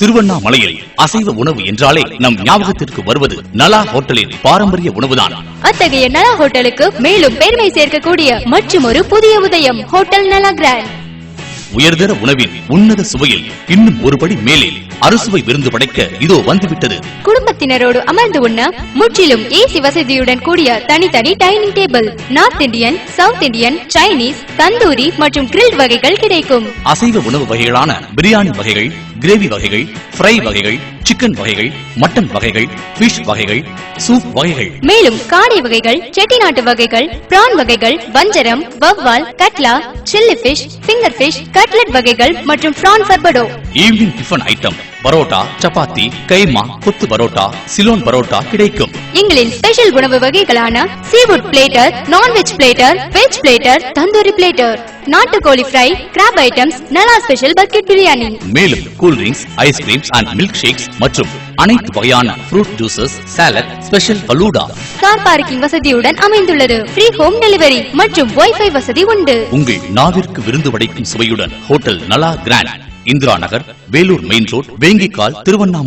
திருவண்ணாமலையில் அசைவ உணவு என்றாலே நம் ஞாபகத்திற்கு வருவது நலா ஹோட்டலின் பாரம்பரிய உணவுதான். அத்தகைய நலா ஹோட்டலுக்கு மேலும் பெருமை சேர்க்கக்கூடிய மற்றும் ஒரு புதிய உதயம் ஹோட்டல் நலா கிராண்ட். உயர்தர உணவின் உன்னத சுவையில் இன்னும் ஒருபடி மேலே அறுசுவை விருந்து படைக்க இதோ வந்துவிட்டது. குடும்பத்தினரோடு அமர்ந்து உண்ண முற்றிலும் ஏசி வசதியுடன் கூடிய தனித்தனி dining table. North Indian, south Indian, Chinese, tandoori மற்றும் கிரில்ட் வகைகள் கிடைக்கும். அசைவ உணவு வகைகளான பிரியாணி வகைகள், கிரேவி வகைகள், ஃப்ரை வகைகள், சிக்கன் வகைகள், மட்டன் வகைகள், ஃபிஷ் வகைகள், சூப் வகைகள், மேலும் காடை வகைகள், செட்டிநாட்டு வகைகள், பிரான் வகைகள், வஞ்சரம், வவ்வால், கட்லா, chilli fish, finger fish, cutlet வகைகள் மற்றும் பிரான் சர்படோ. Evening tiffin item parotta, chapati, keema, kothu parotta, Ceylon parotta கிடைக்கும். எங்களின் ஸ்பெஷல் உணவு வகைகளான seafood platter, non veg platter, veg platter, tandoori platter, நாட்டுக்கோழி fry, crab items, Nala special bucket biryani. மேலும் cool drinks, ice creams and milk shakes மற்றும் அனைத்து வகையான fruit juices, salad, special falooda. Car parking வசதியுடன் அமைந்துள்ளது. ஃப்ரீ ஹோம் டெலிவரி மற்றும் வைஃபை வசதி உண்டு. உங்கள் நாவிற்கு விருந்து படைக்கும் சுவையுடன் ஹோட்டல் நலா கிராண்ட், இந்திரா நகர், வேலூர் மெயின் ரோட், வேங்கிக்கால், திருவண்ணாமலை.